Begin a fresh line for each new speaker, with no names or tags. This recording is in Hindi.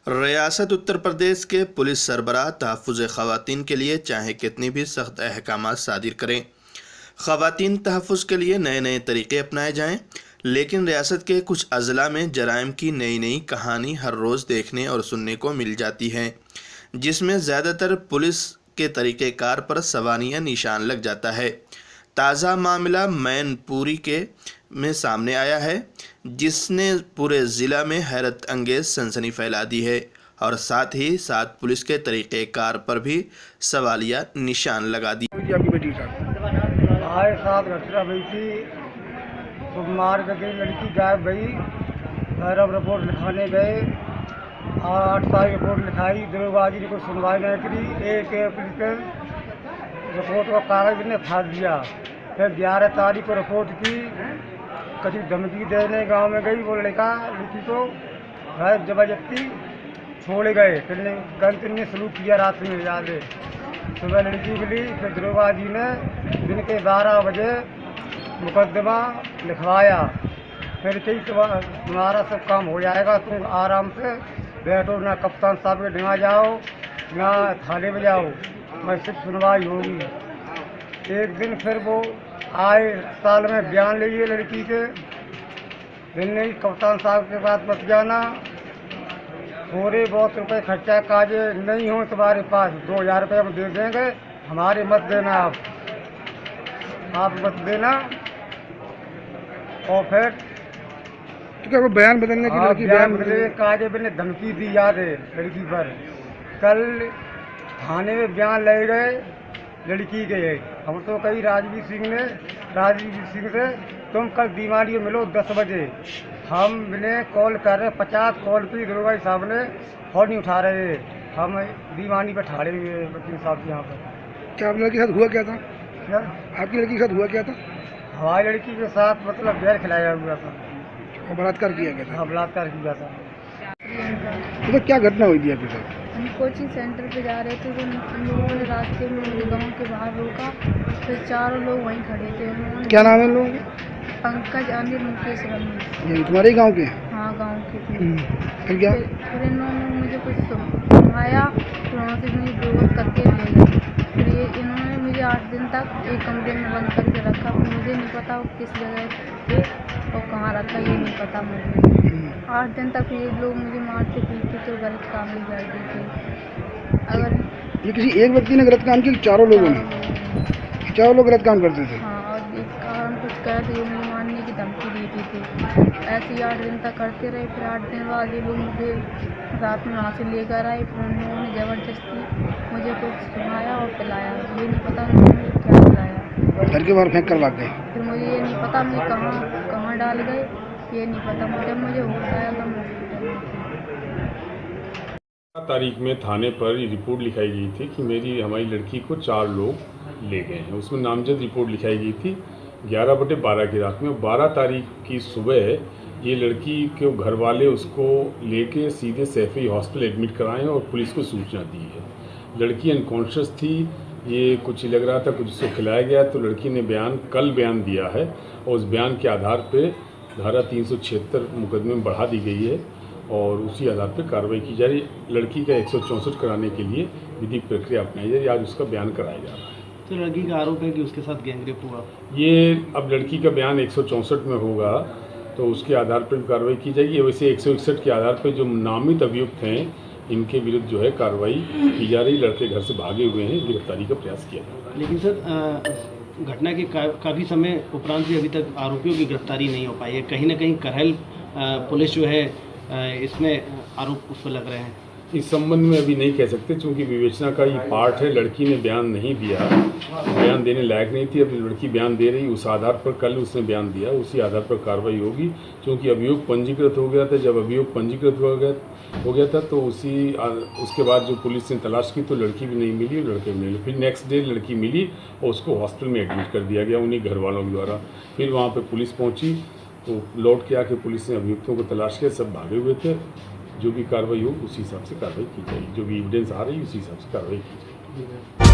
रियासत उत्तर प्रदेश के पुलिस सरबराह तहफ़्फ़ुज़ ख़वातीन के लिए चाहे कितनी भी सख्त अहकामात सादिर करें, ख़वातीन तहफ़्फ़ुज़ के लिए नए नए तरीक़े अपनाए जाएँ, लेकिन रियासत के कुछ अज़ला में जराइम की नई नई कहानी हर रोज़ देखने और सुनने को मिल जाती है, जिसमें ज़्यादातर पुलिस के तरीक़ेकार पर सवालिया निशान लग जाता है। ताज़ा मामला मैनपुरी के में सामने आया है, जिसने पूरे ज़िला में हैरत अंगेज़ सनसनी फैला दी है और साथ ही साथ पुलिस के तरीक़ेकार पर भी सवालिया निशान लगा दिया।
जी, आपकी बेटी का
आज 7 घटना हुई थी। सोमवार को गई लड़की गायब गई। फिर अब रिपोर्ट लिखाने गए। 8 तारीख रिपोर्ट लिखाई, दरोगाजी ने कोई सुनवाई नहीं करी। 1 अप्रैल को रिपोर्ट का कागज ने फाड़ दिया। फिर 11 तारीख को रिपोर्ट की, कभी धमकी देने गांव में गई। वो लड़की को घर जबरदस्ती छोड़े गए। फिर गलत ने सलूक किया रात में ज़्यादा। सुबह लड़की मिली, फिर दरोगा जी ने दिन के 12 बजे मुकदमा लिखवाया। फिर कही तुम्हारा सब काम हो जाएगा, तुम आराम से बैठो, ना कप्तान साहब के ढंगा जाओ ना थाने में जाओ, मैं सिर्फ सुनवाई होगी। एक दिन फिर वो आए अस्पताल में, बयान लिए लड़की के। दिन नहीं, कप्तान साहब के पास मत जाना, थोड़े बहुत रुपए खर्चा काजे नहीं हो तुम्हारे पास, 2000 रुपये हम दे देंगे, हमारे मत देना, आप मत देना। और फिर
तो क्या वो बयान बदलने की लड़की
बयान बदले काजे ने धमकी दी याद है लड़की पर। कल थाने में बयान ले गए लड़की के। हम तो कही राजवीर सिंह से तुम कल दीवानी में मिलो 10 बजे। हम ने कॉल कर रहे, 50 कॉल की, दरोगा साहब ने फोन नहीं उठा रहे। हम दीवानी पर ठाड़े हुए वकील साहब के यहाँ पर।
क्या आप लड़की के साथ हुआ क्या था?
क्या
आपकी लड़की के साथ हुआ क्या था?
हमारी लड़की के साथ मतलब गैर खिलाया हुआ था
और बलात्कार किया गया था?
हाँ, बलात्कार किया था।
तो क्या घटना हुई थी आपके साथ?
हम कोचिंग सेंटर पे जा रहे थे, तो उन लोगों ने रास्ते में मुझे गांव के बाहर रोका। फिर 4 लोग वहीं खड़े थे। उन्होंने
क्या नाम है उन लोगों के?
पंकज, अनिल, मुकेश, रमेश।
ये तुम्हारे ही गाँव के?
हाँ, गांव के थे।
फिर क्या?
फिर इन्होंने मुझे कुछ सुनाया, फिर वहाँ से मुझे बेहोश करके ले गए। फिर इन्होंने मुझे 8 दिन तक एक कमरे में बंद करके रखा। मुझे नहीं पता वो किस जगह पे और कहाँ रखा, ये नहीं पता मुझे। 8 दिन तक ये लोग मुझे मारते पीटते तो गलत काम भी कर देते। अगर
ये किसी एक व्यक्ति ने गलत काम किया, चारों लोगों ने? चारों लोग गलत काम करते थे?
हाँ, और एक कारण कुछ कहे तो ये मुझे मारने की धमकी देती थी। ऐसे ही 8 दिन तक करते रहे। फिर 8 दिन बाद ये लोग मुझे रात में वहाँ से लेकर आए। फिर उन लोगों ने ज़बरदस्ती मुझे कुछ सुनाया और पिलाया। ये नहीं पता उन्होंने मुझे क्या पिलाया।
घर के बाहर फेंक कर भाग गए?
फिर मुझे ये नहीं पता मुझे कहाँ डाल गए, ये नहीं पता। जब मुझे होश आया तो मैं हॉस्पिटल में थी।
तारीख में थाने पर रिपोर्ट लिखाई गई थी कि हमारी लड़की को 4 लोग ले गए हैं। उसमें नामजद रिपोर्ट लिखाई गई थी 11/12 की रात में। 12 तारीख की सुबह ये लड़की के घर वाले उसको लेके सीधे सैफई हॉस्पिटल एडमिट कराएं और पुलिस को सूचना दी है। लड़की अनकॉन्शियस थी, ये कुछ लग रहा था, कुछ उसको खिलाया गया, तो लड़की ने कल बयान दिया है और उस बयान के आधार पर धारा 376 मुकदमे में बढ़ा दी गई है और उसी आधार पर कार्रवाई की जा रही है। लड़की का 164 कराने के लिए विधिक प्रक्रिया अपनाई जा रही है। आज उसका बयान कराया जा रहा है।
तो लड़की का आरोप है कि उसके साथ गैंगरेप हुआ।
ये अब लड़की का बयान 164 में होगा तो उसके आधार पर भी कार्रवाई की जाएगी। वैसे 161 के आधार पर जो नामित अभियुक्त हैं इनके विरुद्ध जो है कार्रवाई की जा रही। लड़के घर से भागे हुए हैं, गिरफ्तारी का प्रयास किया जा रहा है।
लेकिन सर घटना के काफ़ी समय उपरांत भी अभी तक आरोपियों की गिरफ्तारी नहीं हो पाई है। कहीं ना कहीं करहल पुलिस जो है इसमें आरोप उस पर लग रहे हैं।
इस संबंध में अभी नहीं कह सकते, क्योंकि विवेचना का ये पार्ट है। लड़की ने बयान नहीं दिया, बयान देने लायक नहीं थी। अब लड़की बयान दे रही, उस आधार पर कल उसने बयान दिया, उसी आधार पर कार्रवाई होगी। क्योंकि अभियोग पंजीकृत हो गया था। जब अभियोग पंजीकृत हो गया था तो उसके बाद जो पुलिस ने तलाश की तो लड़की भी नहीं मिली, लड़के भी नहीं मिले। फिर नेक्स्ट डे लड़की मिली और उसको हॉस्पिटल में एडमिट कर दिया गया उन्हीं घर वालों के द्वारा। फिर वहाँ पर पुलिस पहुँची तो लौट के आके पुलिस ने अभियुक्तों को तलाश किया, सब भागे हुए थे। जो भी कार्रवाई हो उसी हिसाब से कार्रवाई की जाएगी, जो भी एविडेंस आ रही है उसी हिसाब से कार्रवाई की जाएगी।